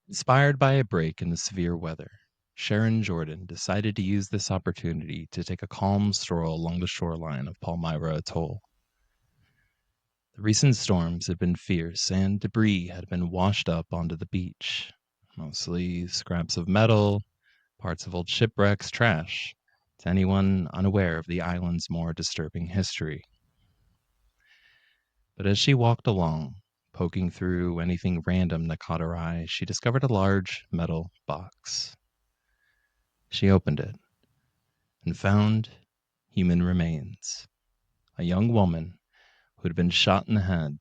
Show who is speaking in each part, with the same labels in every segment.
Speaker 1: Inspired by a break in the severe weather, Sharon Jordan decided to use this opportunity to take a calm stroll along the shoreline of Palmyra Atoll. The recent storms had been fierce, and debris had been washed up onto the beach, mostly scraps of metal, parts of old shipwrecks, trash, to anyone unaware of the island's more disturbing history. But as she walked along, poking through anything random that caught her eye, she discovered a large metal box. She opened it and found human remains. A young woman who had been shot in the head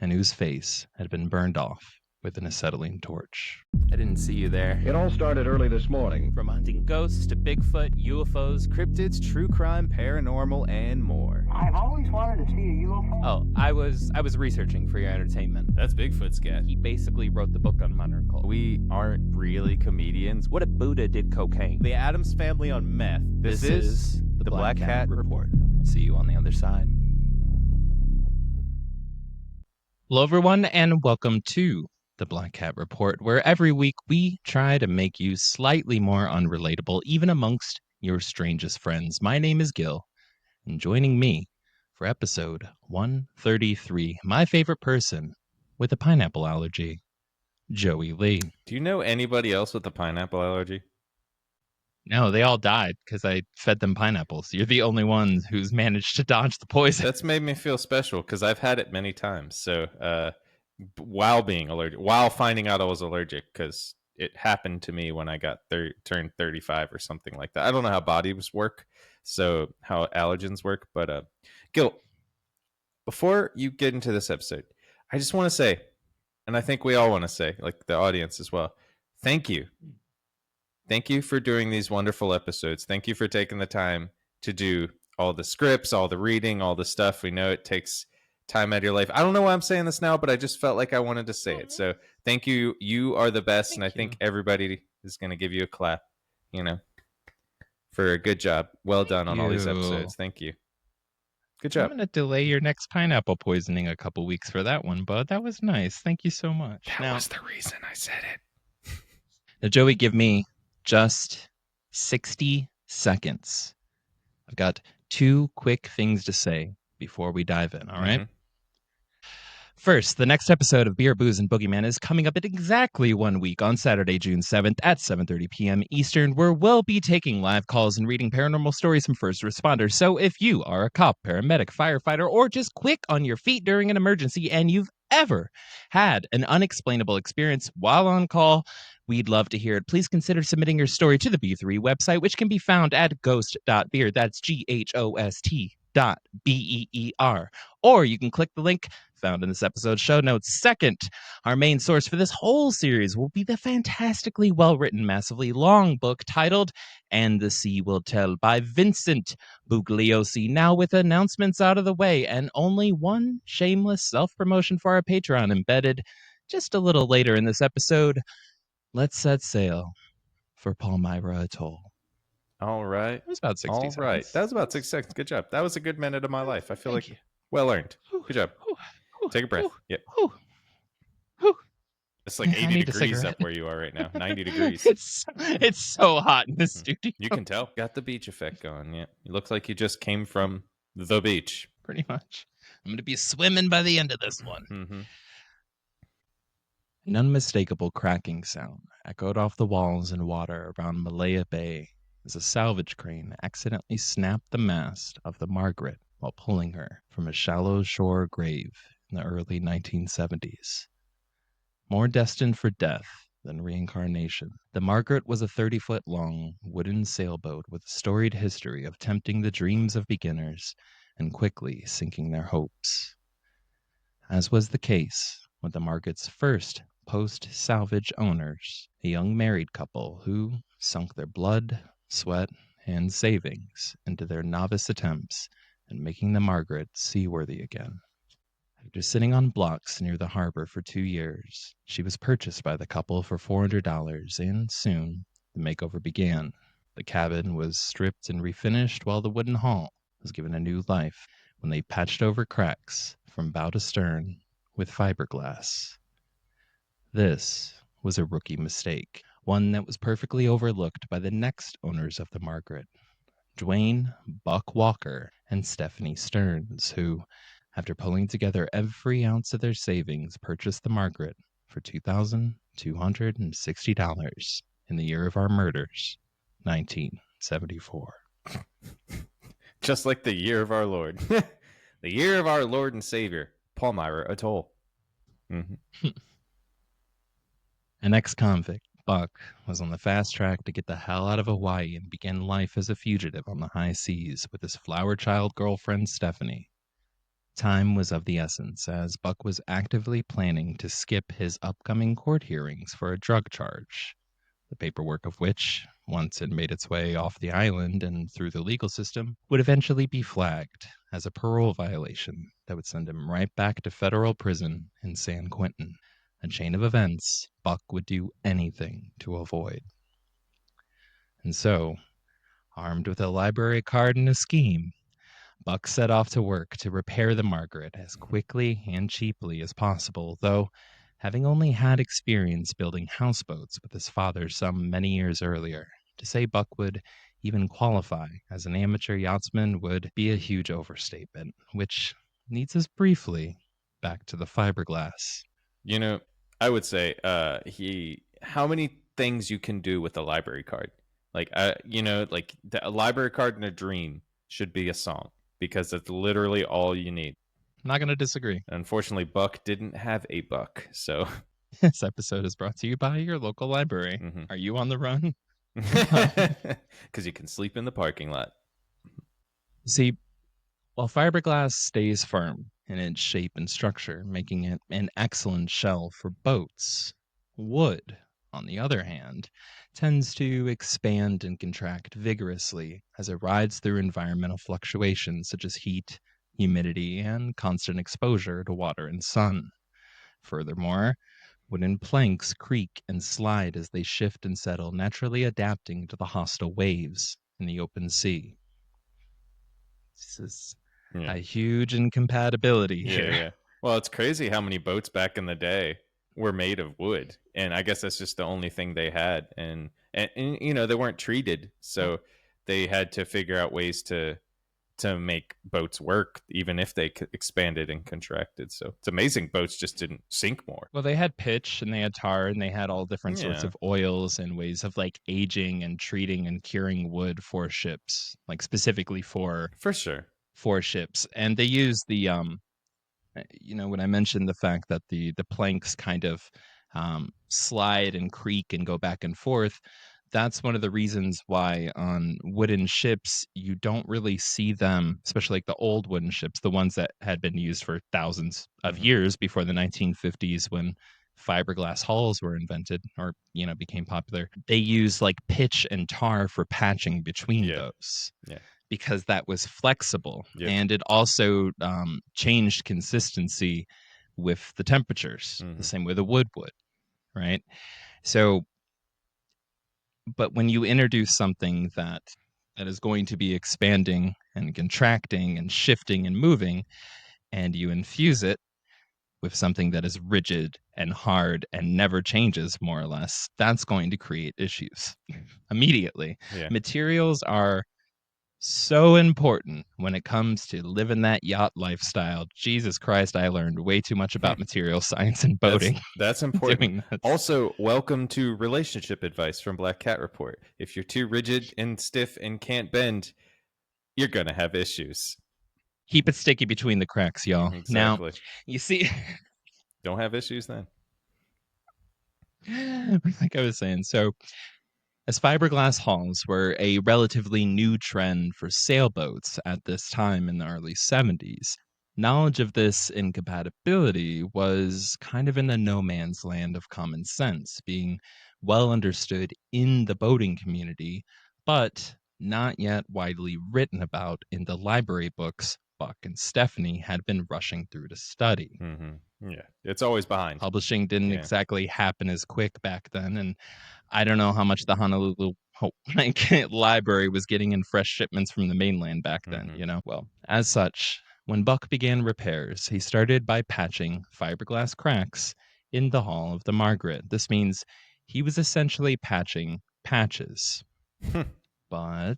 Speaker 1: and whose face had been burned off with an acetylene torch.
Speaker 2: I didn't see you there.
Speaker 3: It all started early this morning.
Speaker 2: From hunting ghosts to Bigfoot, UFOs, cryptids, true crime, paranormal, and more.
Speaker 4: I've always wanted to see a UFO.
Speaker 2: Oh, I was researching for your entertainment.
Speaker 5: That's Bigfoot's guy.
Speaker 2: He basically wrote the book on Monocle.
Speaker 5: We aren't really comedians.
Speaker 2: What if Buddha did cocaine?
Speaker 5: The Addams Family on meth. This is the Black Cat Report.
Speaker 2: See you on the other side.
Speaker 1: Hello, everyone, and welcome to the Black Cat Report, where every week we try to make you slightly more unrelatable, even amongst your strangest friends. My name is Gil, and joining me for episode 133, my favorite person with a pineapple allergy, Joey Lee.
Speaker 5: Do you know anybody else with a pineapple allergy?
Speaker 1: No, they all died because I fed them pineapples. You're the only one who's managed to dodge the poison.
Speaker 5: That's made me feel special because I've had it many times. So, while being allergic, while finding out I was allergic, because it happened to me when I got turned 35 or something like that. I don't know how bodies work, so how allergens work. But Gil, before you get into this episode, I just want to say, and I think we all want to say, like the audience as well, thank you. Thank you for doing these wonderful episodes. Thank you for taking the time to do all the scripts, all the reading, all the stuff. We know it takes time out of your life. I don't know why I'm saying this now, but I just felt like I wanted to say it. So thank you. You are the best. And I think everybody is going to give you a clap, for a good job. Well done on all these episodes. Thank you. Good job.
Speaker 1: I'm going to delay your next pineapple poisoning a couple weeks for that one, bud. That was nice. Thank you so much.
Speaker 5: That was the reason I said it.
Speaker 1: Now, Joey, give me just 60 seconds. I've got two quick things to say before we dive in, all right? First, the next episode of Beer, Booze, and Boogeyman is coming up in exactly 1 week on Saturday, June 7th at 7:30 p.m. Eastern, where we'll be taking live calls and reading paranormal stories from first responders. So if you are a cop, paramedic, firefighter, or just quick on your feet during an emergency and you've ever had an unexplainable experience while on call, we'd love to hear it. Please consider submitting your story to the B3 website, which can be found at ghost.beer. That's GHOST.BEER. Or you can click the link found in this episode's show notes. Second, our main source for this whole series will be the fantastically well-written, massively long book titled And the Sea Will Tell by Vincent Bugliosi. Now with announcements out of the way and only one shameless self-promotion for our Patreon embedded just a little later in this episode, let's set sail for Palmyra Atoll.
Speaker 5: All right.
Speaker 1: It was about 60 seconds.
Speaker 5: All right. That was about 6 seconds. Good job. That was a good minute of my life. I feel like well earned. Good job. Take a breath. Yep. It's like 80 degrees up where you are right now. 90 degrees.
Speaker 1: It's so hot in this studio.
Speaker 5: You can tell. Got the beach effect going. Yeah. It looks like you just came from the beach.
Speaker 1: Pretty much. I'm going to be swimming by the end of this one.
Speaker 5: Mm-hmm.
Speaker 1: An unmistakable cracking sound echoed off the walls and water around Malaya Bay as a salvage crane accidentally snapped the mast of the Margaret while pulling her from a shallow shore grave in the early 1970s. More destined for death than reincarnation, the Margaret was a 30-foot-long wooden sailboat with a storied history of tempting the dreams of beginners and quickly sinking their hopes. As was the case with the Margaret's first post-salvage owners, a young married couple who sunk their blood, sweat, and savings into their novice attempts at making the Margaret seaworthy again. After sitting on blocks near the harbor for 2 years, she was purchased by the couple for $400, and soon the makeover began. The cabin was stripped and refinished while the wooden hull was given a new life when they patched over cracks from bow to stern with fiberglass. This was a rookie mistake, one that was perfectly overlooked by the next owners of the Margaret, Dwayne Buck Walker and Stephanie Stearns, who, after pulling together every ounce of their savings, purchased the Margaret for $2,260 in the year of our murders, 1974.
Speaker 5: Just like the year of our Lord. The year of our Lord and Savior, Palmyra Atoll. Mm-hmm.
Speaker 1: An ex-convict, Buck was on the fast track to get the hell out of Hawaii and begin life as a fugitive on the high seas with his flower child girlfriend, Stephanie. Time was of the essence, as Buck was actively planning to skip his upcoming court hearings for a drug charge, the paperwork of which, once it made its way off the island and through the legal system, would eventually be flagged as a parole violation that would send him right back to federal prison in San Quentin, a chain of events Buck would do anything to avoid. And so, armed with a library card and a scheme, Buck set off to work to repair the Margaret as quickly and cheaply as possible, though having only had experience building houseboats with his father some many years earlier, to say Buck would even qualify as an amateur yachtsman would be a huge overstatement, which leads us briefly back to the fiberglass.
Speaker 5: You know, I would say how many things you can do with a library card. Like, like a library card in a dream should be a song because that's literally all you need.
Speaker 1: I'm not going to disagree.
Speaker 5: Unfortunately, Buck didn't have a buck, so.
Speaker 1: This episode is brought to you by your local library.
Speaker 5: Mm-hmm.
Speaker 1: Are you on the run?
Speaker 5: Because you can sleep in the parking lot.
Speaker 1: See, while fiberglass stays firm in its shape and structure, making it an excellent shell for boats, wood, on the other hand, tends to expand and contract vigorously as it rides through environmental fluctuations such as heat, humidity, and constant exposure to water and sun. Furthermore, wooden planks creak and slide as they shift and settle, naturally adapting to the hostile waves in the open sea. This is a huge incompatibility here.
Speaker 5: Yeah. Well, it's crazy how many boats back in the day were made of wood, and I guess that's just the only thing they had, and they weren't treated, so they had to figure out ways to make boats work, even if they expanded and contracted. So it's amazing boats just didn't sink more.
Speaker 1: Well, they had pitch and they had tar and they had all different sorts of oils and ways of like aging and treating and curing wood for ships, like specifically for
Speaker 5: sure
Speaker 1: for ships. And they use the when I mentioned the fact that the planks kind of slide and creak and go back and forth, that's one of the reasons why on wooden ships you don't really see them, especially like the old wooden ships, the ones that had been used for thousands of years before the 1950s when fiberglass hulls were invented or became popular. They use like pitch and tar for patching between those. Because that was flexible, and it also changed consistency with the temperatures, the same way the wood would, right? So, but when you introduce something that is going to be expanding and contracting and shifting and moving, and you infuse it with something that is rigid and hard and never changes, more or less, that's going to create issues immediately. Materials are so important when it comes to living that yacht lifestyle. Jesus Christ, I learned way too much about material science and boating.
Speaker 5: That's important. Also, welcome to relationship advice from Black Cat Report. If you're too rigid and stiff and can't bend, you're going to have issues.
Speaker 1: Keep it sticky between the cracks, y'all.
Speaker 5: Exactly.
Speaker 1: Now, you see...
Speaker 5: Don't have issues then.
Speaker 1: Like I was saying, so... As fiberglass hulls were a relatively new trend for sailboats at this time in the early 70s, knowledge of this incompatibility was kind of in the no man's land of common sense, being well understood in the boating community, but not yet widely written about in the library books Buck and Stephanie had been rushing through to study.
Speaker 5: Yeah, it's always behind.
Speaker 1: Publishing didn't exactly happen as quick back then, and I don't know how much the Honolulu library was getting in fresh shipments from the mainland back then, Well, as such, when Buck began repairs, he started by patching fiberglass cracks in the hull of the Margaret. This means he was essentially patching patches. But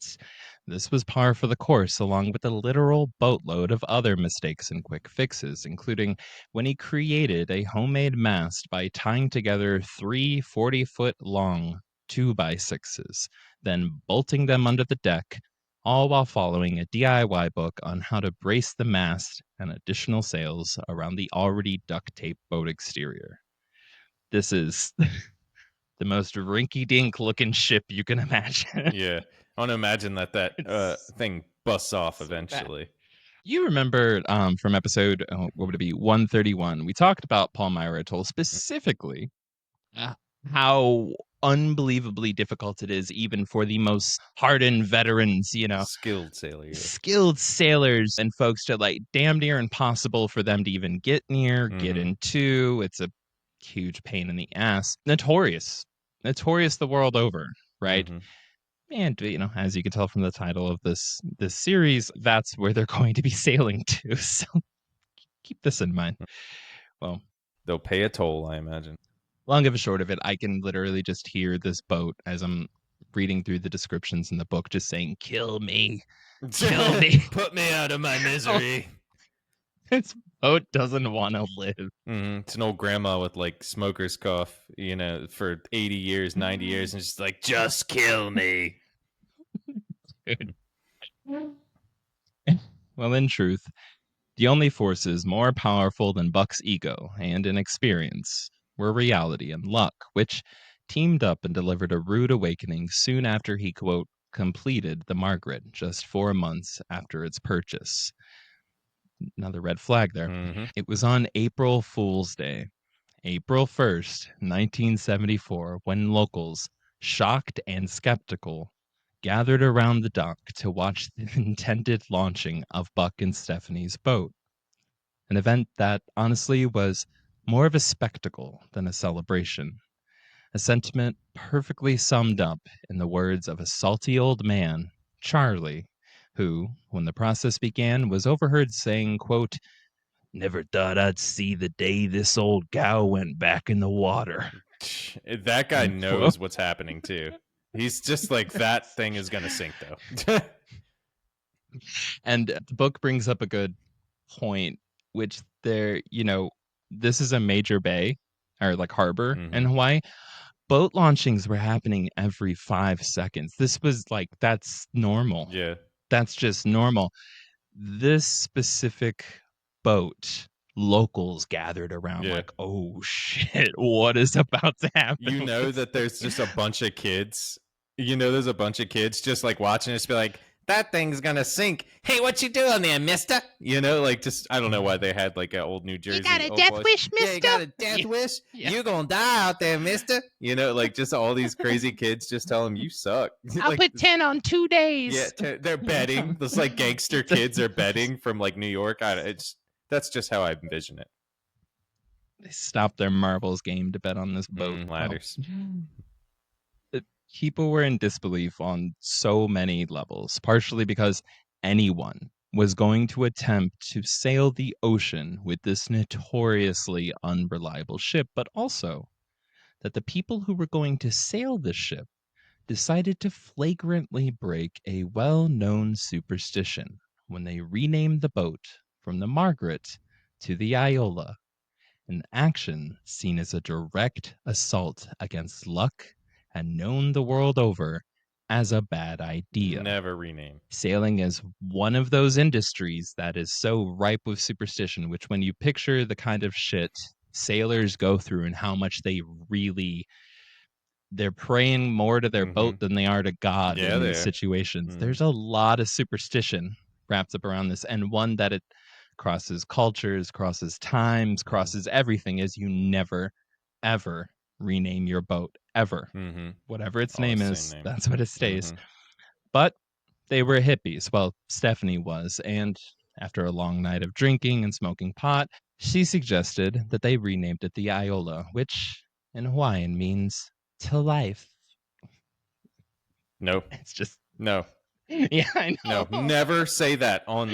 Speaker 1: this was par for the course, along with a literal boatload of other mistakes and quick fixes, including when he created a homemade mast by tying together three 40-foot long 2x6s, then bolting them under the deck, all while following a DIY book on how to brace the mast and additional sails around the already duct taped boat exterior. This is the most rinky-dink looking ship you can imagine.
Speaker 5: Yeah. I want to imagine that
Speaker 1: It's
Speaker 5: thing busts off
Speaker 1: so bad.
Speaker 5: eventually.
Speaker 1: You remember from episode, what would it be, 131, we talked about Palmyra Atoll, specifically how unbelievably difficult it is even for the most hardened veterans,
Speaker 5: Skilled sailor. Yeah.
Speaker 1: skilled sailors and folks to like damn near impossible for them to even get near, get into. It's a huge pain in the ass. Notorious the world over, right? And as you can tell from the title of this series, that's where they're going to be sailing to. So keep this in mind. Well,
Speaker 5: they'll pay a toll, I imagine.
Speaker 1: Long of a short of it, I can literally just hear this boat as I'm reading through the descriptions in the book, just saying, "Kill me, kill me,
Speaker 5: put me out of my misery."
Speaker 1: This boat doesn't want to live.
Speaker 5: It's an old grandma with like smoker's cough, for 80 years, 90 years, and just like, just kill me.
Speaker 1: Dude. Well, in truth, the only forces more powerful than Buck's ego and inexperience were reality and luck, which teamed up and delivered a rude awakening soon after he, quote, completed the Margaret just 4 months after its purchase. Another red flag there. It was on April Fool's Day, April 1st, 1974, when locals, shocked and skeptical, gathered around the dock to watch the intended launching of Buck and Stephanie's boat. An event that honestly was more of a spectacle than a celebration. A sentiment perfectly summed up in the words of a salty old man, Charlie, who, when the process began, was overheard saying, quote, "Never thought I'd see the day this old gal went back in the water."
Speaker 5: That guy knows what's happening too. He's just like, that thing is going to sink though.
Speaker 1: And the book brings up a good point, which this is a major bay or like harbor in Hawaii. Boat launchings were happening every 5 seconds. This was like, that's normal.
Speaker 5: Yeah.
Speaker 1: That's just normal. This specific boat, locals gathered around like, oh shit, what is about to happen?
Speaker 5: That there's just a bunch of kids. There's a bunch of kids just like watching us be like, that thing's gonna sink. Hey, what you doing there, mister? Just, I don't know why they had like an old New Jersey.
Speaker 6: You got a death wish, mister?
Speaker 5: Yeah, you got a death wish? Yeah. You gonna die out there, mister? Just all these crazy kids just tell them, you suck.
Speaker 6: I'll put 10 on 2 days.
Speaker 5: Yeah, they're betting. Those like gangster kids are betting from like New York. That's just how I envision it.
Speaker 1: They stopped their marbles game to bet on this boat.
Speaker 5: Ladders.
Speaker 1: People were in disbelief on so many levels, partially because anyone was going to attempt to sail the ocean with this notoriously unreliable ship, but also that the people who were going to sail the ship decided to flagrantly break a well-known superstition when they renamed the boat from the Margaret to the Iola, an action seen as a direct assault against luck and known the world over as a bad idea.
Speaker 5: Never rename.
Speaker 1: Sailing is one of those industries that is so ripe with superstition, which when you picture the kind of shit sailors go through and how much they're praying more to their boat than they are to God in these situations. There's a lot of superstition wrapped up around this, and one that it crosses cultures, crosses times, crosses everything, is you never, ever rename your boat, ever. Whatever its name is, that's what it stays. But they were hippies. Well, Stephanie was, and after a long night of drinking and smoking pot, she suggested that they renamed it the Iola, which in Hawaiian means to life.
Speaker 5: Nope.
Speaker 1: It's just
Speaker 5: no.
Speaker 1: Yeah, I know.
Speaker 5: No, never say that on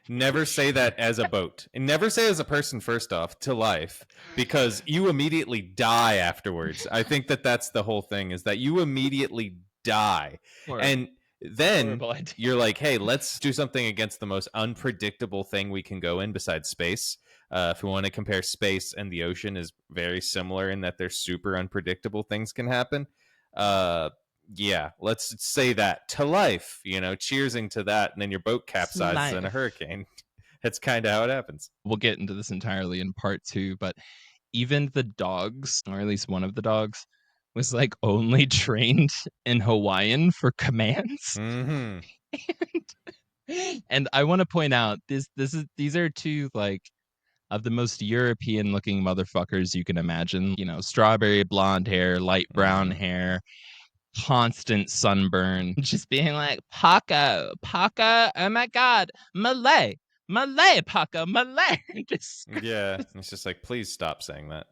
Speaker 5: Never say that as a boat. And never say as a person, first off, to life, because you immediately die afterwards. I think that that's the whole thing, is that you immediately die. And then you're like, hey, let's do something against the most unpredictable thing we can go in besides space. If we want to compare space and the ocean, is very similar in that there's super unpredictable things can happen. Yeah, let's say that to life, cheersing to that, and then your boat capsizes in a hurricane. That's kind of how it happens.
Speaker 1: We'll get into this entirely in part 2, but even the dogs, or at least one of the dogs, was like only trained in Hawaiian for commands.
Speaker 5: Mm-hmm.
Speaker 1: And I want to point out these are two like of the most European looking motherfuckers you can imagine. Strawberry blonde hair, light brown hair, constant sunburn, just being like, Paco, oh my God, Malay, Paco, Malay.
Speaker 5: Yeah, it's just like, please stop saying that.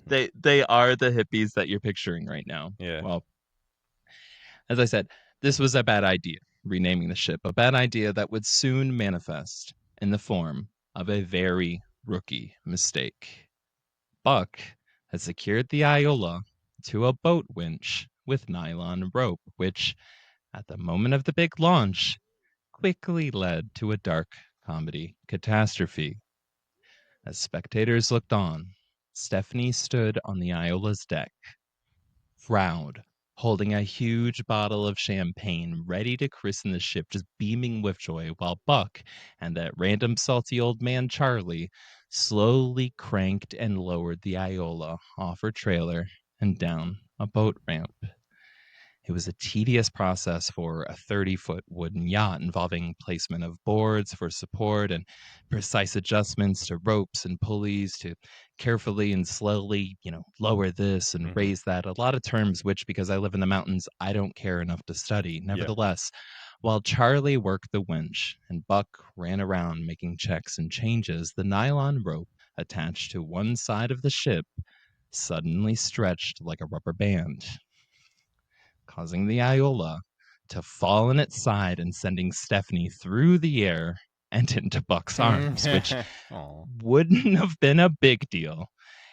Speaker 1: They are the hippies that you're picturing right now.
Speaker 5: Yeah.
Speaker 1: Well, as I said, this was a bad idea, renaming the ship, a bad idea that would soon manifest in the form of a very rookie mistake. Buck had secured the Iola to a boat winch with nylon rope, which, at the moment of the big launch, quickly led to a dark comedy catastrophe. As spectators looked on, Stephanie stood on the Iola's deck, proud, holding a huge bottle of champagne ready to christen the ship, just beaming with joy, while Buck and that random salty old man Charlie slowly cranked and lowered the Iola off her trailer and down a boat ramp. It was a tedious process for a 30-foot wooden yacht, involving placement of boards for support and precise adjustments to ropes and pulleys to carefully and slowly, lower this and raise that. A lot of terms which, because I live in the mountains, I don't care enough to study. Nevertheless, while Charlie worked the winch and Buck ran around making checks and changes, the nylon rope attached to one side of the ship suddenly stretched like a rubber band, causing the Iola to fall on its side and sending Stephanie through the air and into Buck's arms, which wouldn't have been a big deal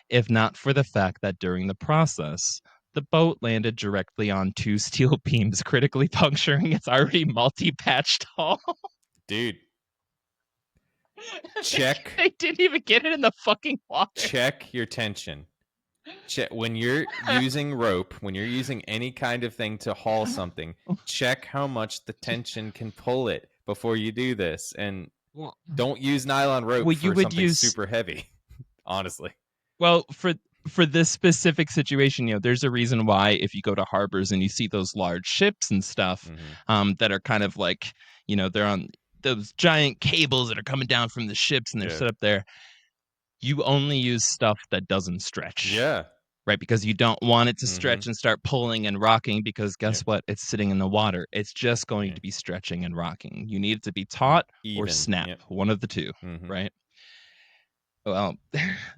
Speaker 1: if not for the fact that during the process, the boat landed directly on two steel beams, critically puncturing its already multi-patched hull.
Speaker 5: Dude. Check.
Speaker 1: They didn't even get it in the fucking water.
Speaker 5: Check your tension. When you're using rope, when you're using any kind of thing to haul something, check how much the tension can pull it before you do this. And don't use nylon rope for something super heavy, honestly.
Speaker 1: Well, for this specific situation, there's a reason why if you go to harbors and you see those large ships and stuff that are kind of like, they're on those giant cables that are coming down from the ships and they're set up there. You only use stuff that doesn't stretch.
Speaker 5: Yeah.
Speaker 1: Right, because you don't want it to stretch and start pulling and rocking, because guess what? It's sitting in the water. It's just going to be stretching and rocking. You need it to be taut or snap, one of the two, right? Well,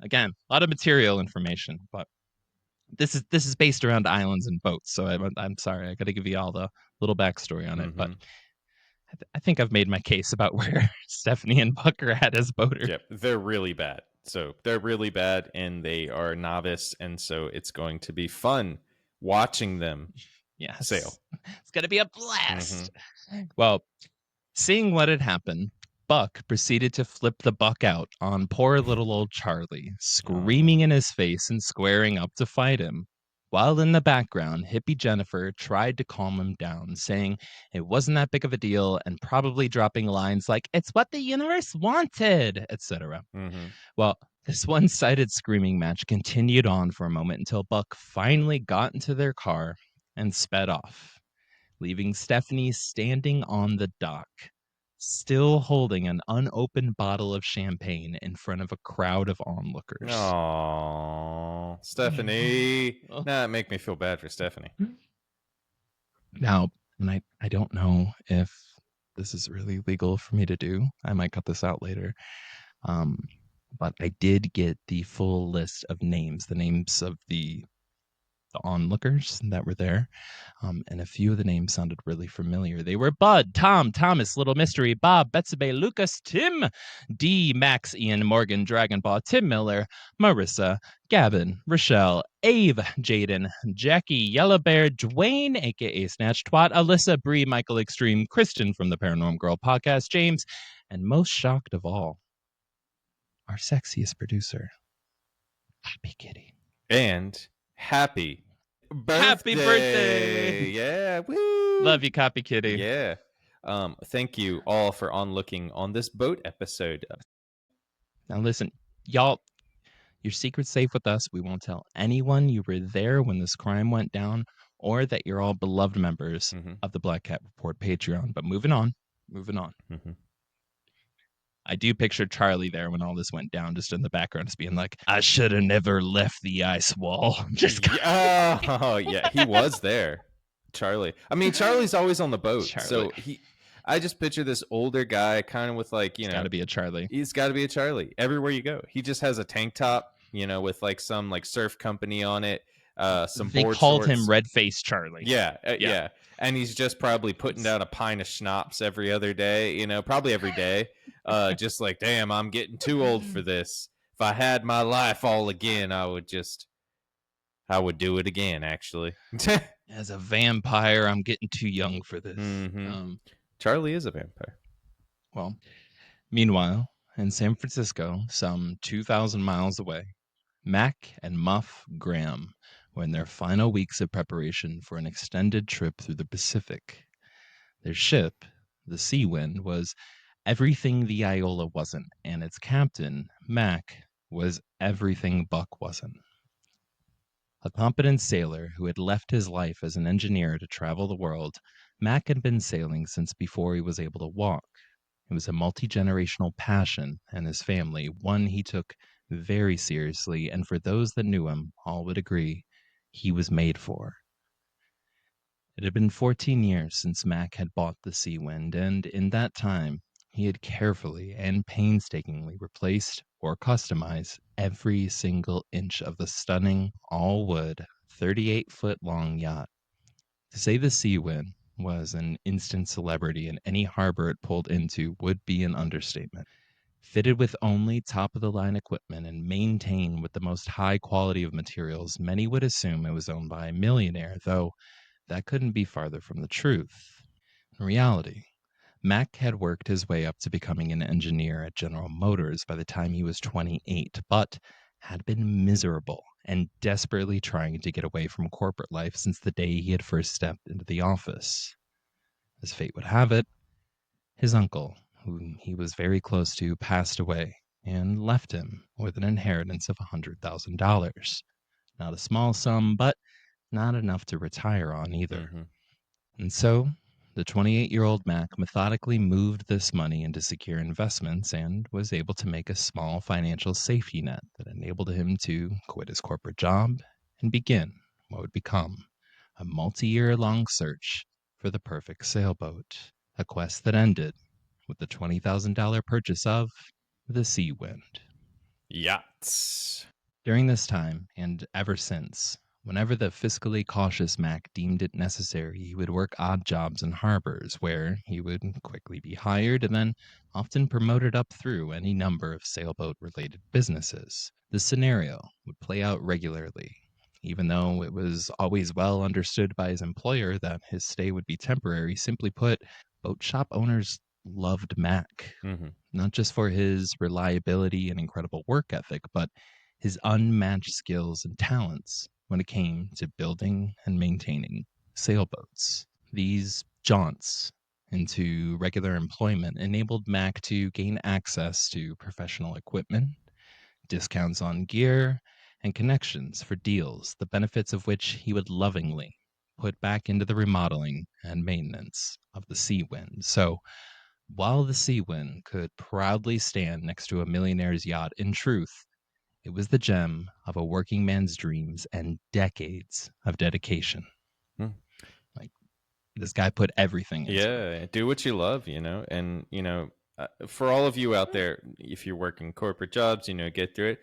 Speaker 1: again, a lot of material information, but this is based around islands and boats, so I'm sorry. I got to give you all the little backstory on it, but I think I've made my case about where Stephanie and Buck are at as boaters.
Speaker 5: Yep, they're really bad. So they're really bad, and they are novice, and so it's going to be fun watching them sail.
Speaker 1: It's going to be a blast. Well, seeing what had happened, Buck proceeded to flip the buck out on poor little old Charlie, screaming in his face and squaring up to fight him. While in the background, hippie Jennifer tried to calm him down, saying it wasn't that big of a deal and probably dropping lines like, "It's what the universe wanted," etc. Well, this one-sided screaming match continued on for a moment until Buck finally got into their car and sped off, leaving Stephanie standing on the dock, still holding an unopened bottle of champagne in front of a crowd of onlookers.
Speaker 5: Oh, Stephanie. Nah, make me feel bad for Stephanie.
Speaker 1: Now, and I don't know if this is really legal for me to do. I might cut this out later. But I did get the full list of names, the names of the the onlookers that were there. And a few of the names sounded really familiar. They were Bud, Tom, Thomas, Little Mystery, Bob, Betsabe, Lucas, Tim, D, Max, Ian, Morgan, Dragonball, Tim Miller, Marissa, Gavin, Rochelle, Ave, Jaden, Jackie, Yellow Bear, Dwayne, aka Snatch Twat, Alyssa, Bree, Michael Extreme, Kristen from the Paranormal Girl podcast, James, and most shocked of all, our sexiest producer, Happy Kitty.
Speaker 5: And happy birthday.
Speaker 1: Happy birthday.
Speaker 5: Yeah. Woo.
Speaker 1: Love you, Copy Kitty.
Speaker 5: Yeah. Thank you all for onlooking on this boat episode.
Speaker 1: Now listen, y'all, your secret's safe with us. We won't tell anyone you were there when this crime went down or that you're all beloved members of the Black Cat Report Patreon. But moving on. I do picture Charlie there when all this went down, just in the background, just being like, I should have never left the ice wall. Just
Speaker 5: oh, yeah, he was there. Charlie. I mean, Charlie's always on the boat. So I just picture this older guy kind of with like,
Speaker 1: got to be a Charlie.
Speaker 5: He's got to be a Charlie everywhere you go. He just has a tank top, with like some like surf company on it.
Speaker 1: They called him Red Face Charlie.
Speaker 5: Yeah. And he's just probably putting down a pint of schnapps every other day, probably every day. Just like, damn, I'm getting too old for this. If I had my life all again, I would do it again, actually.
Speaker 1: As a vampire, I'm getting too young for this.
Speaker 5: Charlie is a vampire.
Speaker 1: Well, meanwhile, in San Francisco, some 2,000 miles away, Mac and Muff Graham were in their final weeks of preparation for an extended trip through the Pacific. Their ship, the Sea Wind, was everything the Iola wasn't, and its captain, Mac, was everything Buck wasn't. A competent sailor who had left his life as an engineer to travel the world, Mac had been sailing since before he was able to walk. It was a multi-generational passion, and his family, one he took very seriously, and for those that knew him, all would agree, he was made for. It had been 14 years since Mac had bought the Sea Wind, and in that time, he had carefully and painstakingly replaced or customized every single inch of the stunning, all-wood, 38-foot-long yacht. To say the Sea Wind was an instant celebrity in any harbor it pulled into would be an understatement. Fitted with only top-of-the-line equipment and maintained with the most high quality of materials, many would assume it was owned by a millionaire, though that couldn't be farther from the truth. In reality, Mac had worked his way up to becoming an engineer at General Motors by the time he was 28, but had been miserable and desperately trying to get away from corporate life since the day he had first stepped into the office. As fate would have it, his uncle, whom he was very close to, passed away and left him with an inheritance of $100,000. Not a small sum, but not enough to retire on either. And so, the 28-year-old Mac methodically moved this money into secure investments and was able to make a small financial safety net that enabled him to quit his corporate job and begin what would become a multi-year-long search for the perfect sailboat, a quest that ended with the $20,000 purchase of the Sea Wind.
Speaker 5: Yachts.
Speaker 1: During this time, and ever since, whenever the fiscally cautious Mac deemed it necessary, he would work odd jobs in harbors where he would quickly be hired and then often promoted up through any number of sailboat-related businesses. The scenario would play out regularly, even though it was always well understood by his employer that his stay would be temporary. Simply put, boat shop owners loved Mac, not just for his reliability and incredible work ethic, but his unmatched skills and talents when it came to building and maintaining sailboats. These jaunts into regular employment enabled Mac to gain access to professional equipment, discounts on gear, and connections for deals, the benefits of which he would lovingly put back into the remodeling and maintenance of the Sea Wind. So, while the Sea Wind could proudly stand next to a millionaire's yacht, in truth, it was the gem of a working man's dreams and decades of dedication. Like, this guy put everything into it.
Speaker 5: Do what you love, and, for all of you out there, if you're working corporate jobs, get through it.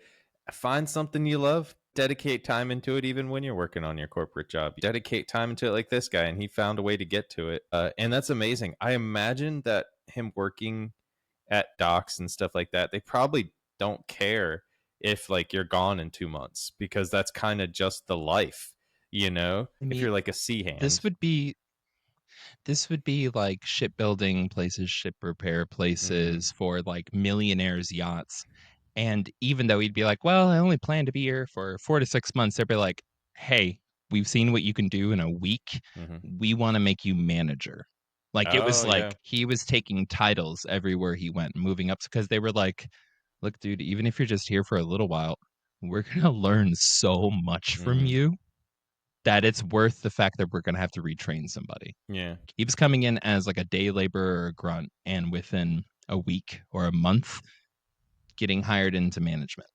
Speaker 5: Find something you love, dedicate time into it even when you're working on your corporate job. You dedicate time into it like this guy, and he found a way to get to it. And that's amazing. I imagine that him working at docks and stuff like that, they probably don't care if like you're gone in 2 months, because that's kind of just the life, you know?
Speaker 1: I
Speaker 5: If
Speaker 1: mean,
Speaker 5: you're like a sea hand.
Speaker 1: this would be like shipbuilding places, ship repair places for like millionaires' yachts. And even though he'd be like, well, I only plan to be here for 4 to 6 months, they'd be like, hey, we've seen what you can do in a week. We want to make you manager. Like it was
Speaker 5: Oh, yeah.
Speaker 1: like he was taking titles everywhere he went, moving up because they were like, look, dude, even if you're just here for a little while, we're going to learn so much from you that it's worth the fact that we're going to have to retrain somebody.
Speaker 5: Yeah.
Speaker 1: He was coming in as like a day laborer or a grunt, and within a week or a month, getting hired into management.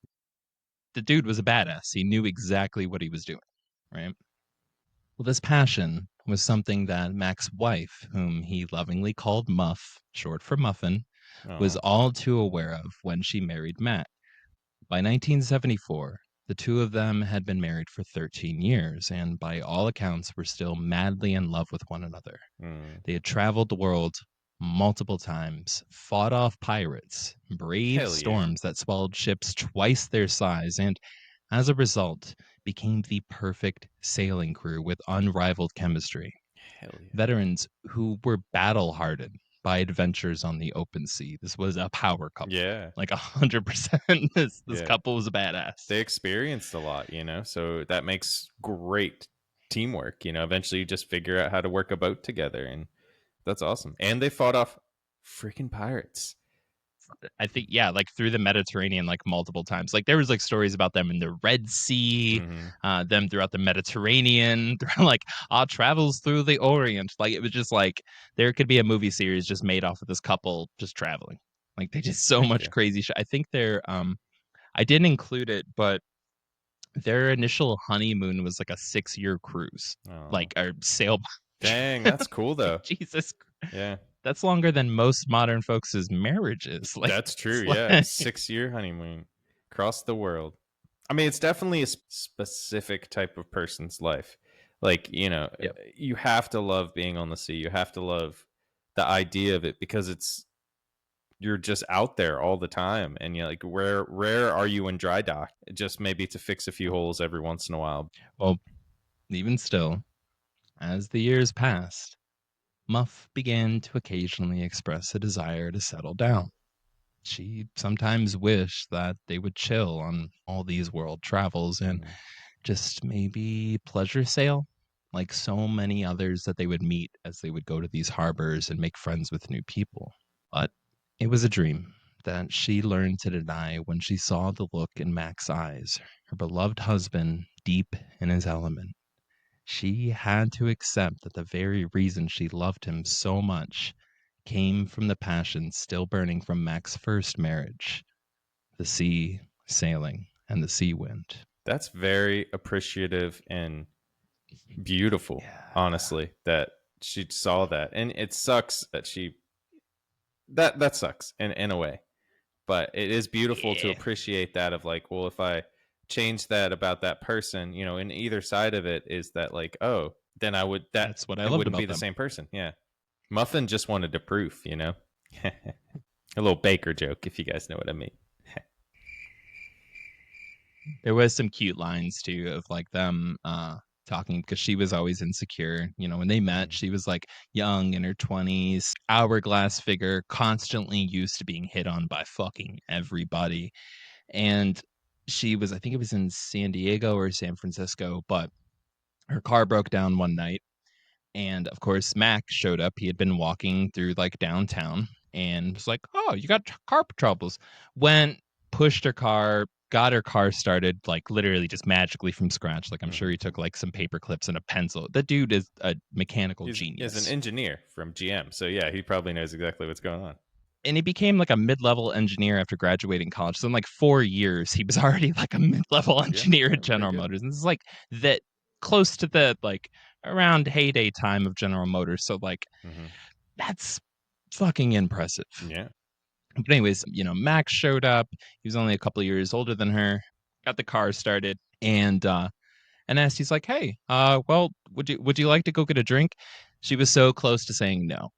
Speaker 1: The dude was a badass. He knew exactly what he was doing, right? Well, this passion was something that Mac's wife, whom he lovingly called Muff, short for Muffin, was all too aware of when she married Mac. By 1974, the two of them had been married for 13 years, and by all accounts were still madly in love with one another. They had traveled the world multiple times, fought off pirates, braved
Speaker 5: Hell yeah.
Speaker 1: storms that swallowed ships twice their size, and as a result, became the perfect sailing crew with unrivaled chemistry.
Speaker 5: Hell yeah.
Speaker 1: Veterans who were battle hardened by adventures on the open sea. This was a power couple.
Speaker 5: Yeah.
Speaker 1: Like 100%. This
Speaker 5: Yeah.
Speaker 1: couple was a badass.
Speaker 5: They experienced a lot, you know, so that makes great teamwork. You know, eventually you just figure out how to work a boat together, and that's awesome. And they fought off freaking pirates.
Speaker 1: I think, yeah, like through the Mediterranean, like multiple times. Like there was like stories about them in the Red Sea, them throughout the Mediterranean, like our travels through the Orient. Like it was just like there could be a movie series just made off of this couple just traveling. Like they did so much crazy shit. I think they're I didn't include it, but their initial honeymoon was like a 6-year cruise, like or sail.
Speaker 5: Dang, that's cool though.
Speaker 1: Jesus.
Speaker 5: Yeah.
Speaker 1: That's longer than most modern folks' marriages. Like,
Speaker 5: that's true.
Speaker 1: Like...
Speaker 5: Yeah. 6-year honeymoon across the world. I mean, it's definitely a specific type of person's life. Like, you know, you have to love being on the sea. You have to love the idea of it, because you're just out there all the time, and you're like, rare are you in dry dock? Just maybe to fix a few holes every once in a while.
Speaker 1: Well, even still, as the years passed, Muff began to occasionally express a desire to settle down. She sometimes wished that they would chill on all these world travels and just maybe pleasure sail, like so many others that they would meet as they would go to these harbors and make friends with new people. But it was a dream that she learned to deny when she saw the look in Mac's eyes, her beloved husband deep in his element. She had to accept that the very reason she loved him so much came from the passion still burning from Mac's first marriage, the sea, sailing, and the sea wind.
Speaker 5: That's very appreciative and beautiful, honestly, that she saw that. And it sucks that that sucks in a way. But it is beautiful to appreciate that, of like, well, if I change that about that person, you know, in either side of it is that like, oh, then that's what I loved wouldn't be the same person. Yeah. Muffin just wanted to proof, you know. A little Baker joke, if you guys know what I mean.
Speaker 1: There was some cute lines too of like them talking, because she was always insecure. You know, when they met, she was like young in her 20s, hourglass figure, constantly used to being hit on by fucking everybody. And she was, I think it was in San Diego or San Francisco, but her car broke down one night. And of course, Mac showed up. He had been walking through like downtown and was like, oh, you got car troubles. Went, pushed her car, got her car started, like literally just magically from scratch. Like I'm sure he took like some paper clips and a pencil. The dude is a mechanical genius.
Speaker 5: He's an engineer from GM. So yeah, he probably knows exactly what's going on.
Speaker 1: And he became like a mid-level engineer after graduating college. So in like 4 years, he was already like a mid-level engineer at General Motors. And this is like that close to the like around heyday time of General Motors. So like that's fucking impressive.
Speaker 5: Yeah.
Speaker 1: But anyways, you know, Max showed up. He was only a couple of years older than her, got the car started, and asked, he's like, "Hey, well, would you like to go get a drink?" She was so close to saying no.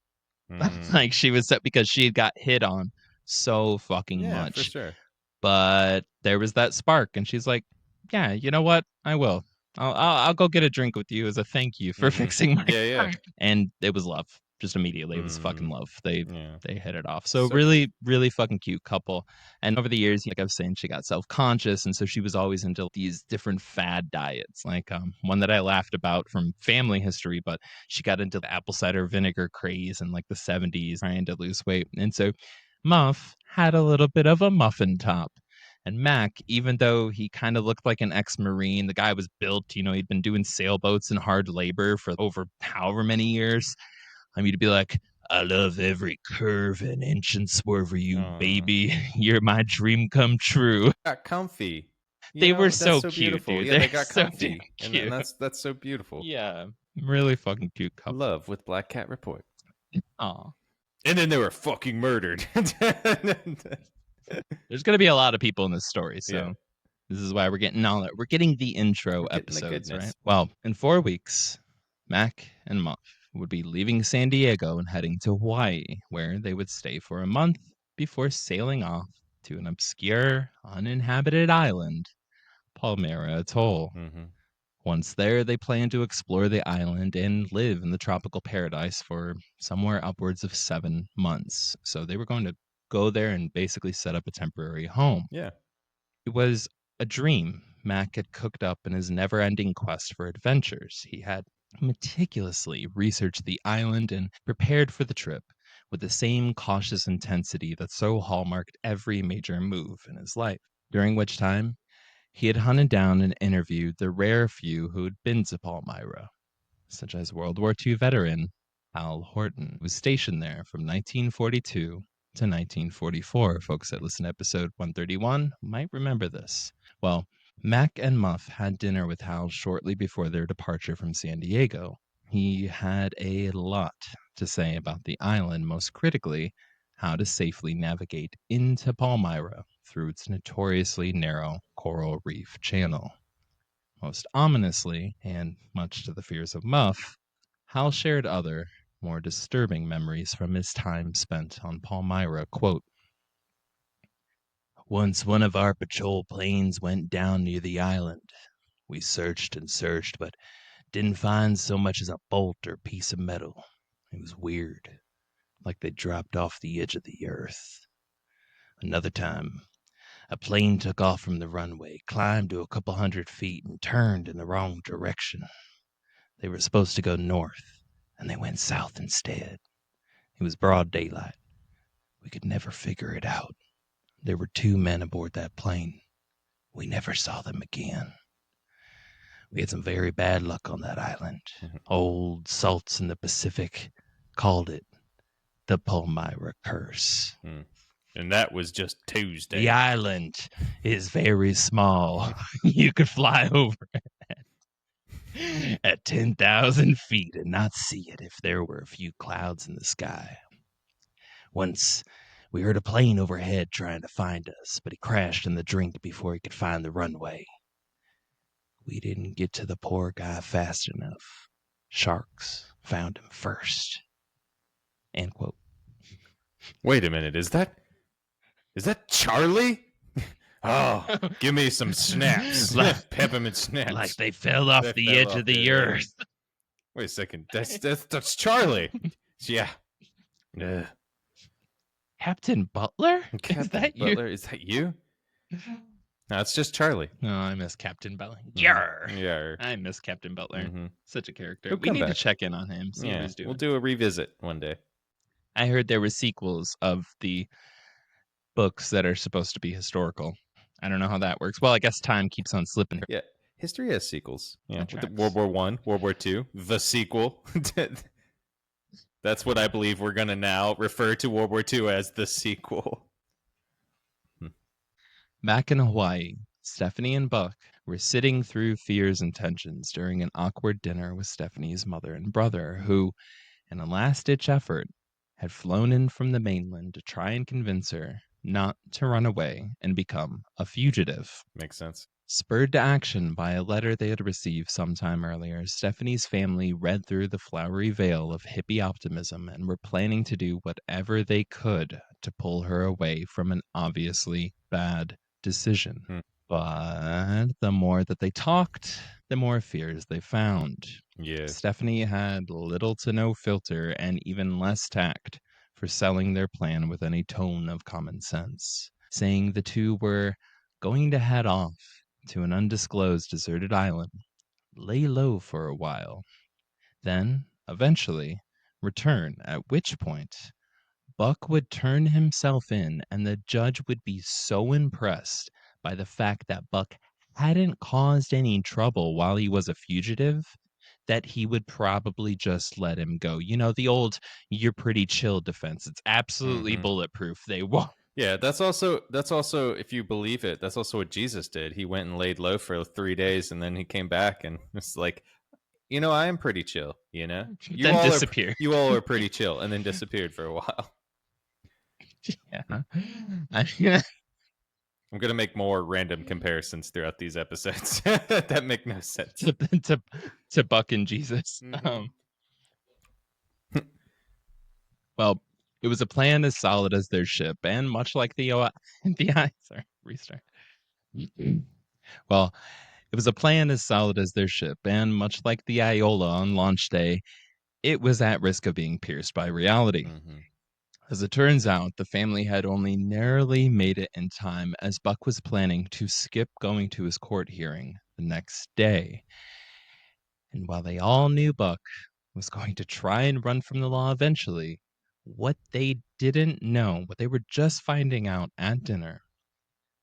Speaker 1: Like, she was set because she had got hit on so fucking
Speaker 5: Yeah,
Speaker 1: much.
Speaker 5: for sure.
Speaker 1: But there was that spark, and she's like, "Yeah, you know what? I will. I'll go get a drink with you as a thank you for fixing my car." And it was love. Just immediately, it was fucking love. They hit it off. So really, really fucking cute couple. And over the years, like I was saying, she got self-conscious, and so she was always into these different fad diets. Like one that I laughed about from family history, but she got into the apple cider vinegar craze in like the 70s, trying to lose weight. And so Muff had a little bit of a muffin top. And Mac, even though he kind of looked like an ex-Marine, the guy was built, he'd been doing sailboats and hard labor for over however many years. I mean, to be like, "I love every curve and inch and swerve of you, baby. You're my dream come true."
Speaker 5: Got comfy.
Speaker 1: They were
Speaker 5: that's
Speaker 1: so
Speaker 5: so
Speaker 1: cute,
Speaker 5: beautiful.
Speaker 1: dude.
Speaker 5: Yeah, they
Speaker 1: They're
Speaker 5: got
Speaker 1: so
Speaker 5: comfy,
Speaker 1: damn
Speaker 5: and
Speaker 1: cute.
Speaker 5: that's so beautiful.
Speaker 1: Yeah, really fucking cute couple.
Speaker 5: Love with Black Cat Report.
Speaker 1: Aw.
Speaker 5: And then they were fucking murdered.
Speaker 1: There's gonna be a lot of people in this story, so
Speaker 5: Yeah.
Speaker 1: this is why we're getting all that. We're getting the intro
Speaker 5: We're getting the
Speaker 1: episodes,
Speaker 5: goodness.
Speaker 1: right? Well, in 4 weeks, Mac and Muff would be leaving San Diego and heading to Hawaii, where they would stay for a month before sailing off to an obscure, uninhabited island, Palmyra Atoll. Once there, they planned to explore the island and live in the tropical paradise for somewhere upwards of 7 months. So they were going to go there and basically set up a temporary home.
Speaker 5: Yeah.
Speaker 1: It was a dream Mac had cooked up in his never-ending quest for adventures. He had meticulously researched the island and prepared for the trip with the same cautious intensity that so hallmarked every major move in his life. During which time, he had hunted down and interviewed the rare few who had been to Palmyra, such as World War II veteran Al Horton, who was stationed there from 1942 to 1944. Folks that listen to episode 131 might remember this. Well, Mac and Muff had dinner with Hal shortly before their departure from San Diego. He had a lot to say about the island, most critically, how to safely navigate into Palmyra through its notoriously narrow coral reef channel. Most ominously, and much to the fears of Muff, Hal shared other, more disturbing memories from his time spent on Palmyra. Quote, "Once one of our patrol planes went down near the island. We searched and searched, but didn't find so much as a bolt or piece of metal. It was weird, like they dropped off the edge of the earth. Another time, a plane took off from the runway, climbed to a couple 100 feet, and turned in the wrong direction. They were supposed to go north, and they went south instead. It was broad daylight. We could never figure it out. There were 2 men aboard that plane. We never saw them again. We had some very bad luck on that island. Old salts in the Pacific called it the Palmyra Curse.
Speaker 5: And that was just Tuesday.
Speaker 1: The island is very small. You could fly over it at 10,000 feet and not see it if there were a few clouds in the sky. Once we heard a plane overhead trying to find us, but he crashed in the drink before he could find the runway. We didn't get to the poor guy fast enough. Sharks found him first." End quote.
Speaker 5: Wait a minute, is that Charlie? Oh, give me some snaps. Peppermint snaps.
Speaker 1: Like they fell off the edge of the earth.
Speaker 5: Wait a second. That's Charlie. Yeah.
Speaker 1: Captain Butler?
Speaker 5: Captain
Speaker 1: Is that
Speaker 5: Butler, is that you? No, it's just Charlie.
Speaker 1: No, I miss Captain Butler. Yarr.
Speaker 5: Yeah.
Speaker 1: I miss Captain Butler. Such a character.
Speaker 5: He'll
Speaker 1: We
Speaker 5: come
Speaker 1: need
Speaker 5: back.
Speaker 1: to check in on him, see what
Speaker 5: Yeah,
Speaker 1: he's doing.
Speaker 5: we'll do a revisit one day.
Speaker 1: I heard there were sequels of the books that are supposed to be historical. I don't know how that works. Well, I guess time keeps on slipping.
Speaker 5: Yeah, history has sequels. Yeah,
Speaker 1: That
Speaker 5: with the
Speaker 1: tracks.
Speaker 5: World War I, World War II, the sequel. That's what I believe we're going to now refer to World War II as the sequel.
Speaker 1: Back in Hawaii, Stephanie and Buck were sitting through fears and tensions during an awkward dinner with Stephanie's mother and brother, who, in a last-ditch effort, had flown in from the mainland to try and convince her not to run away and become a fugitive.
Speaker 5: Makes sense.
Speaker 1: Spurred to action by a letter they had received sometime earlier, Stephanie's family read through the flowery veil of hippie optimism and were planning to do whatever they could to pull her away from an obviously bad decision. But the more that they talked, the more fears they found.
Speaker 5: Yeah.
Speaker 1: Stephanie had little to no filter and even less tact for selling their plan with any tone of common sense, saying the two were going to head off to an undisclosed deserted island, lay low for a while, then, eventually, return, at which point Buck would turn himself in and the judge would be so impressed by the fact that Buck hadn't caused any trouble while he was a fugitive that he would probably just let him go. You know, the old "you're pretty chill" defense. It's absolutely bulletproof. They won't.
Speaker 5: Yeah, that's also if you believe it, that's also what Jesus did. He went and laid low for 3 days and then he came back and it's like, you know, I am pretty chill, you know?
Speaker 1: Then disappear.
Speaker 5: You all are pretty chill and then disappeared for a while.
Speaker 1: Yeah.
Speaker 5: I'm going to make more random comparisons throughout these episodes that make no sense.
Speaker 1: to Buck and Jesus. Well, it was a plan as solid as their ship, and much like the restart. Well, it was a plan as solid as their ship, and much like the Iola on launch day, it was at risk of being pierced by reality. As it turns out, the family had only narrowly made it in time as Buck was planning to skip going to his court hearing the next day. And while they all knew Buck was going to try and run from the law eventually, what they didn't know, what they were just finding out at dinner,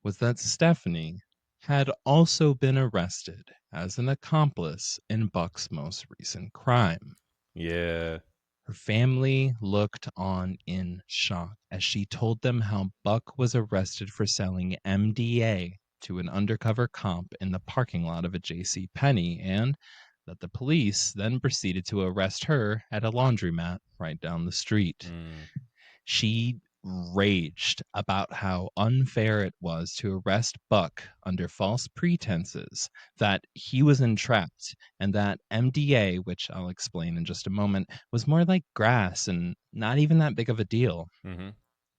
Speaker 1: was that Stephanie had also been arrested as an accomplice in Buck's most recent crime.
Speaker 5: Yeah.
Speaker 1: Her family looked on in shock as she told them how Buck was arrested for selling MDA to an undercover cop in the parking lot of a JCPenney, and that the police then proceeded to arrest her at a laundromat right down the street. She raged about how unfair it was to arrest Buck under false pretenses, that he was entrapped, and that MDA, which I'll explain in just a moment, was more like grass and not even that big of a deal.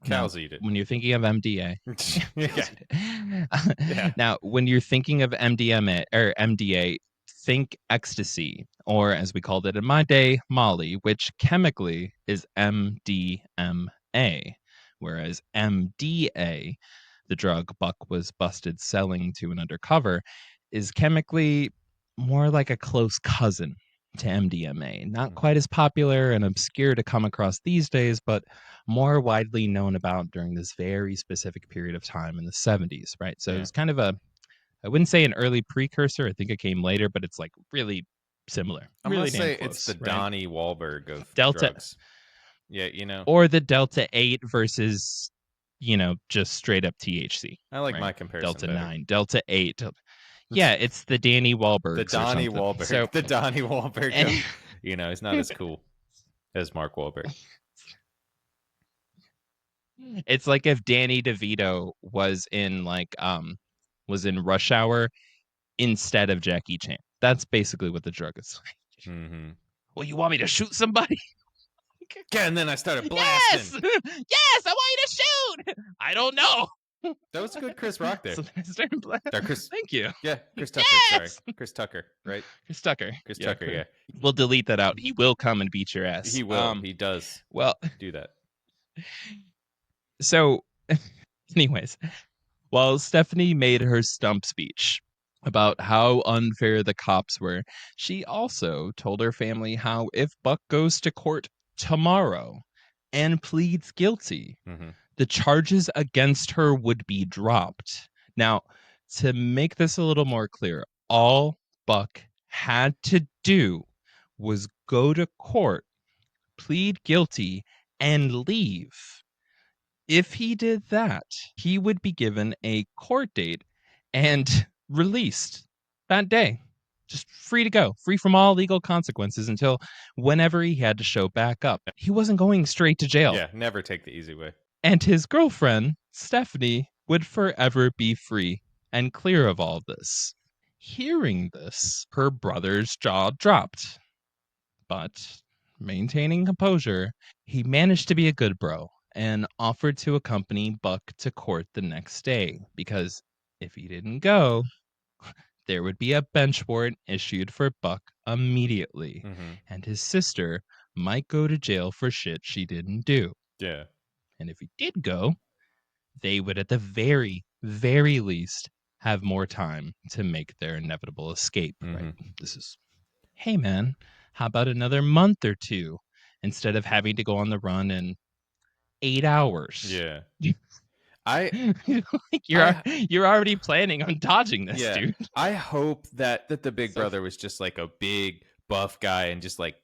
Speaker 5: Cows eat it.
Speaker 1: When you're thinking of MDA,
Speaker 5: Yeah.
Speaker 1: Now, when you're thinking of MDA, think ecstasy, or as we called it in my day, Molly, which chemically is MDMA, whereas MDA, the drug Buck was busted selling to an undercover, is chemically more like a close cousin to MDMA. Not quite as popular and obscure to come across these days, but more widely known about during this very specific period of time in the 70s, right? So it was kind of I wouldn't say an early precursor. I think it came later, but it's like really similar.
Speaker 5: I'm
Speaker 1: really
Speaker 5: gonna say
Speaker 1: close,
Speaker 5: it's the
Speaker 1: right?
Speaker 5: Donnie Wahlberg of
Speaker 1: Delta.
Speaker 5: drugs. Yeah, you know.
Speaker 1: Or the Delta 8 versus, just straight up THC.
Speaker 5: I like
Speaker 1: right?
Speaker 5: my comparison
Speaker 1: Delta
Speaker 5: better.
Speaker 1: 9, Delta 8. Yeah, it's the Danny Wahlberg.
Speaker 5: The Donnie Wahlberg.
Speaker 1: So,
Speaker 5: the Donnie Wahlberg. He's not as cool as Mark Wahlberg.
Speaker 1: It's like if Danny DeVito was in Rush Hour instead of Jackie Chan. That's basically what the drug is like. Well, you want me to shoot somebody?
Speaker 5: Yeah, and then I started blasting.
Speaker 1: Yes, I want you to shoot. I don't know.
Speaker 5: That was a good Chris Rock there.
Speaker 1: So I started blasting. Thank you.
Speaker 5: Yeah, Chris Tucker.
Speaker 1: Yes!
Speaker 5: Sorry, Chris Tucker, right?
Speaker 1: Chris Tucker.
Speaker 5: Tucker. Yeah.
Speaker 1: We'll delete that out. He will come and beat your ass.
Speaker 5: He will. He does.
Speaker 1: Well,
Speaker 5: do that.
Speaker 1: So, anyways, while Stephanie made her stump speech about how unfair the cops were, she also told her family how if Buck goes to court tomorrow and pleads guilty, the charges against her would be dropped. Now, to make this a little more clear, all Buck had to do was go to court, plead guilty, and leave. If he did that, he would be given a court date and released that day. Just free to go, free from all legal consequences until whenever he had to show back up. He wasn't going straight to jail.
Speaker 5: Yeah, never take the easy way.
Speaker 1: And his girlfriend, Stephanie, would forever be free and clear of all this. Hearing this, her brother's jaw dropped. But, maintaining composure, he managed to be a good bro and offered to accompany Buck to court the next day because if he didn't go, there would be a bench warrant issued for Buck immediately, and his sister might go to jail for shit she didn't do.
Speaker 5: Yeah.
Speaker 1: And if he did go, they would at the very, very least have more time to make their inevitable escape, right? This is, hey man, how about another month or two instead of having to go on the run in 8 hours?
Speaker 5: Yeah.
Speaker 1: You're already planning on dodging this, dude.
Speaker 5: I hope that the big brother was just like a big buff guy and just like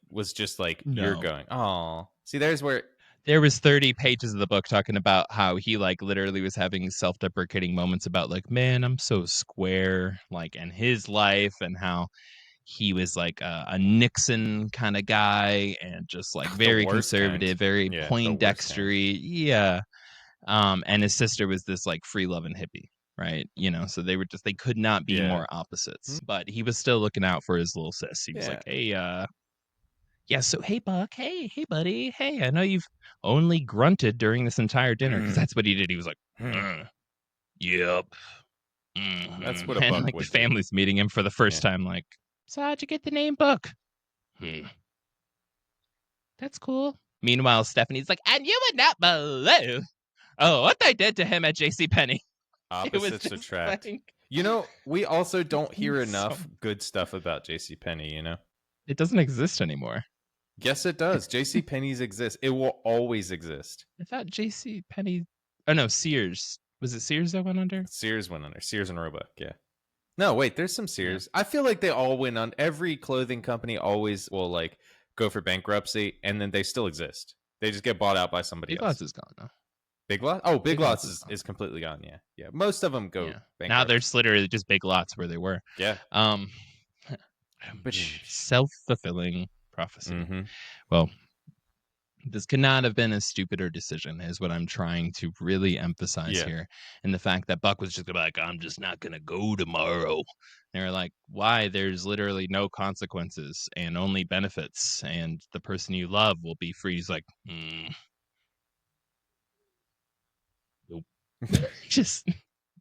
Speaker 5: you're going. Oh, see, there's where
Speaker 1: there was 30 pages of the book talking about how he like literally was having self-deprecating moments about like, man, I'm so square, like in his life, and how he was like a Nixon kind of guy and just like very conservative, very Poindextery. Yeah. And his sister was this like free loving hippie, right? You know, so they could not be more opposites. But he was still looking out for his little sis. He was like, hey, so hey Buck, hey buddy, hey, I know you've only grunted during this entire dinner, because that's what he did. He was like, yep.
Speaker 5: That's what a Buck
Speaker 1: like
Speaker 5: would
Speaker 1: the family's meeting him for the first time, like, so how'd you get the name Buck? That's cool. Meanwhile, Stephanie's like, and you would not believe what they did to him at JCPenney.
Speaker 5: Opposites attract. Like, you know, we also don't hear enough good stuff about JCPenney, you know?
Speaker 1: It doesn't exist anymore.
Speaker 5: Yes, it does. JCPenney's exist. It will always exist.
Speaker 1: I thought JCPenney... Oh, no, Sears. Was it Sears that went under?
Speaker 5: Sears went under. Sears and Roebuck, yeah. No, wait, there's some Sears. Yeah. I feel like they all went on. Every clothing company always will, like, go for bankruptcy, and then they still exist. They just get bought out by somebody else.
Speaker 1: Big Lots is gone now.
Speaker 5: Big Lots? Oh, Big Lots is completely gone, yeah. Yeah, most of them go bankrupt.
Speaker 1: Now there's literally just Big Lots where they were.
Speaker 5: Yeah.
Speaker 1: But self-fulfilling prophecy. Well, this could not have been a stupider decision, is what I'm trying to really emphasize here. And the fact that Buck was just like, I'm just not going to go tomorrow. And they're like, why? There's literally no consequences and only benefits. And the person you love will be free. He's like, nope. Just...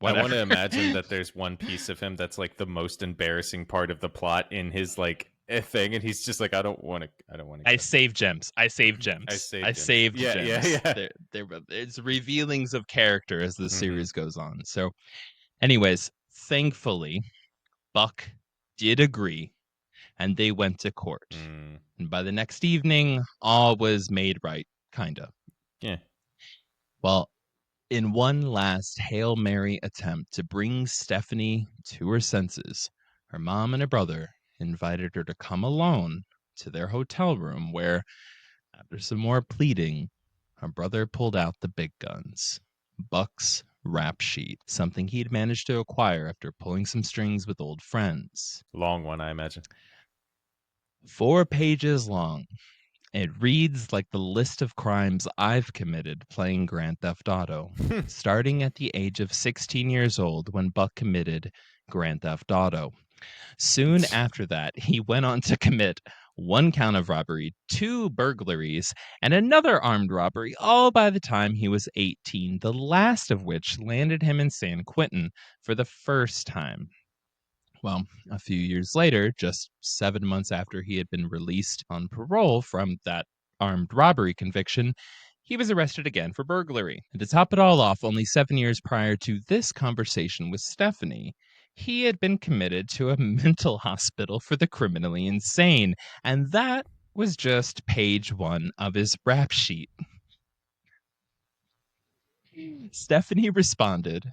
Speaker 1: Whatever.
Speaker 5: I want to imagine that there's one piece of him that's like the most embarrassing part of the plot in his like thing, and he's just like, I don't want to.
Speaker 1: I save gems. I save gems.
Speaker 5: Yeah.
Speaker 1: It's revealings of character as the series goes on. So, anyways, thankfully, Buck did agree, and they went to court. And by the next evening, all was made right, kinda.
Speaker 5: Yeah.
Speaker 1: Well, in one last Hail Mary attempt to bring Stephanie to her senses, her mom and her brother invited her to come alone to their hotel room where, after some more pleading, her brother pulled out the big guns. Buck's rap sheet, something he'd managed to acquire after pulling some strings with old friends.
Speaker 5: Long one, I imagine.
Speaker 1: 4 pages long. It reads like the list of crimes I've committed playing Grand Theft Auto, starting at the age of 16 years old when Buck committed Grand Theft Auto. Soon after that, he went on to commit 1 count of robbery, 2 burglaries, and another armed robbery, all by the time he was 18, the last of which landed him in San Quentin for the first time. Well, a few years later, just 7 months after he had been released on parole from that armed robbery conviction, he was arrested again for burglary. And to top it all off, only 7 years prior to this conversation with Stephanie, he had been committed to a mental hospital for the criminally insane. And that was just page 1 of his rap sheet. Stephanie responded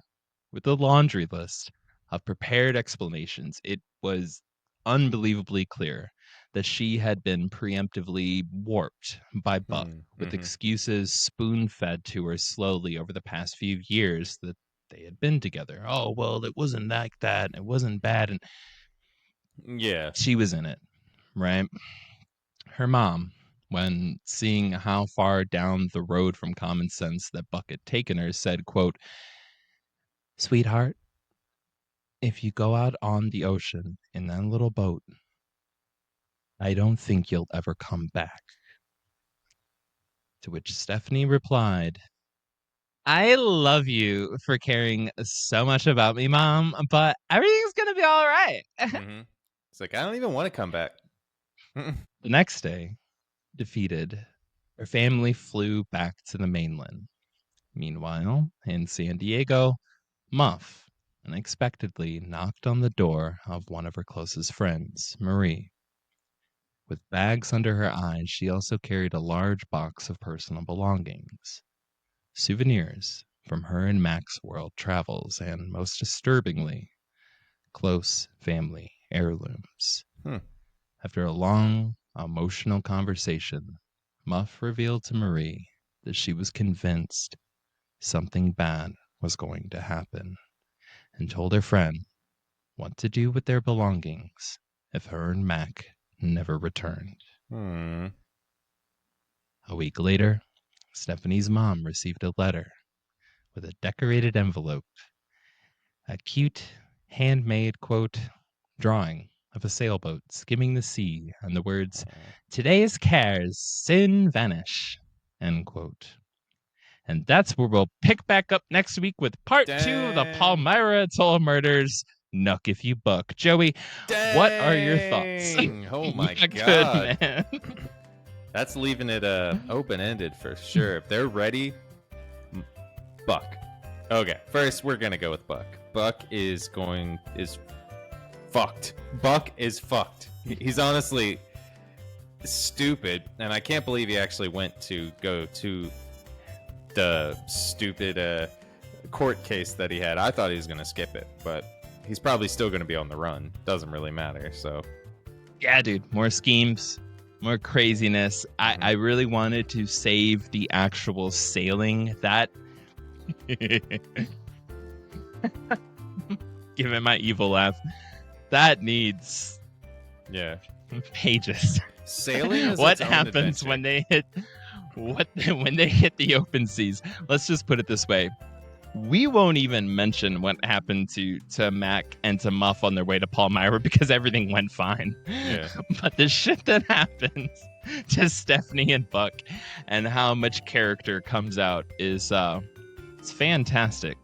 Speaker 1: with a laundry list of prepared explanations. It was unbelievably clear that she had been preemptively warped by Buck with excuses spoon-fed to her slowly over the past few years that they had been together. Oh, well, it wasn't like that. It wasn't bad. And
Speaker 5: yeah,
Speaker 1: she was in it, right? Her mom, when seeing how far down the road from common sense that Buck had taken her, said, quote, "Sweetheart, if you go out on the ocean in that little boat, I don't think you'll ever come back. To which Stephanie replied, I love you for caring so much about me, Mom, but everything's going to be all right.
Speaker 5: Mm-hmm. It's like, I don't even want to come back.
Speaker 1: The next day, defeated, her family flew back to the mainland. Meanwhile, in San Diego, Muff unexpectedly knocked on the door of one of her closest friends, Marie. With bags under her eyes, she also carried a large box of personal belongings. Souvenirs from her and Mac's world travels, and most disturbingly, close family heirlooms. After a long, emotional conversation, Muff revealed to Marie that she was convinced something bad was going to happen, and told her friend what to do with their belongings if her and Mac never returned. A week later, Stephanie's mom received a letter with a decorated envelope, a cute, handmade, quote, drawing of a sailboat skimming the sea, and the words, "Today's cares soon vanish," end quote. And that's where we'll pick back up next week with part 2 of the Palmyra Atoll Murders. Knuck if you buck. Joey, what are your thoughts?
Speaker 5: Oh my
Speaker 1: Yeah,
Speaker 5: God.
Speaker 1: good, man.
Speaker 5: That's leaving it open-ended for sure. If they're ready, Buck. Okay, first we're gonna go with Buck. Buck is fucked. Buck is fucked. He's honestly stupid, and I can't believe he actually went to go to the stupid court case that he had. I thought he was gonna skip it, but he's probably still gonna be on the run. Doesn't really matter. So
Speaker 1: yeah, dude, more schemes, more craziness. I really wanted to save the actual sailing. That give it my evil laugh. That needs pages.
Speaker 5: Sailing is
Speaker 1: what
Speaker 5: its own
Speaker 1: happens
Speaker 5: adventure.
Speaker 1: when they hit when they hit the open seas? Let's just put it this way. We won't even mention what happened to Mac and to Muff on their way to Palmyra because everything went fine.
Speaker 5: Yeah.
Speaker 1: But the shit that happens to Stephanie and Buck and how much character comes out is it's fantastic.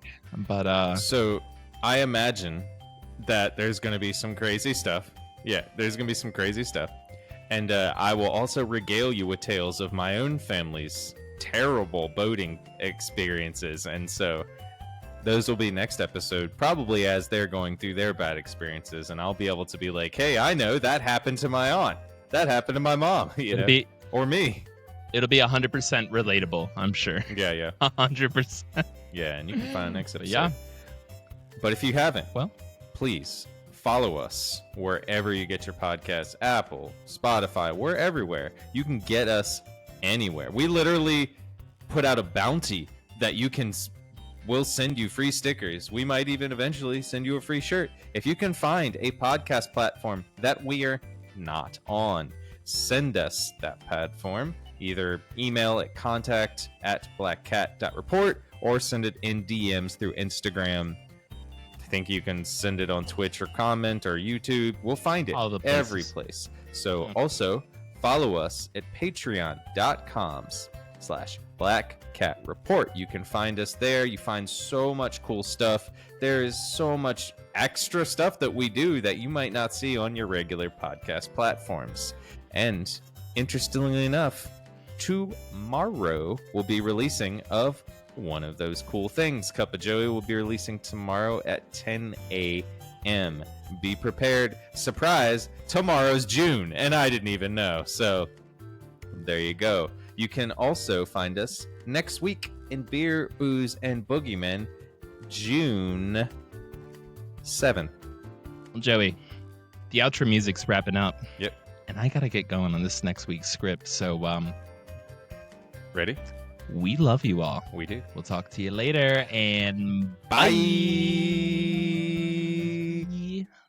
Speaker 1: But
Speaker 5: so I imagine that there's going to be some crazy stuff. Yeah, there's going to be some crazy stuff. And I will also regale you with tales of my own family's terrible boating experiences. And so those will be next episode, probably as they're going through their bad experiences. And I'll be able to be like, hey, I know that happened to my aunt. That happened to my mom, or me.
Speaker 1: It'll be 100% relatable, I'm sure.
Speaker 5: Yeah.
Speaker 1: 100%.
Speaker 5: Yeah, and you can find the next episode.
Speaker 1: Yeah.
Speaker 5: But if you haven't,
Speaker 1: well,
Speaker 5: please follow us wherever you get your podcasts. Apple, Spotify, we're everywhere. You can get us anywhere. We literally put out a bounty that we'll send you free stickers. We might even eventually send you a free shirt. If you can find a podcast platform that we are not on, send us that platform. Either email at contact@blackcat.report or send it in DMs through Instagram. I think you can send it on Twitch or comment or YouTube. We'll find it every place. So also follow us at patreon.com/blackcatreport. You can find us there. You find so much cool stuff. There is so much extra stuff that we do that you might not see on your regular podcast platforms. And interestingly enough, tomorrow we'll be releasing of one of those cool things. Cup of Joey will be releasing tomorrow at 10 a.m. Be prepared. Surprise, tomorrow's June, and I didn't even know. So there you go. You can also find us next week in Beer, Booze, and Boogeymen, June 7th.
Speaker 1: Well, Joey, the outro music's wrapping up.
Speaker 5: Yep.
Speaker 1: And I gotta get going on this next week's script. So,
Speaker 5: ready?
Speaker 1: We love you all.
Speaker 5: We do.
Speaker 1: We'll talk to you later, and
Speaker 5: bye.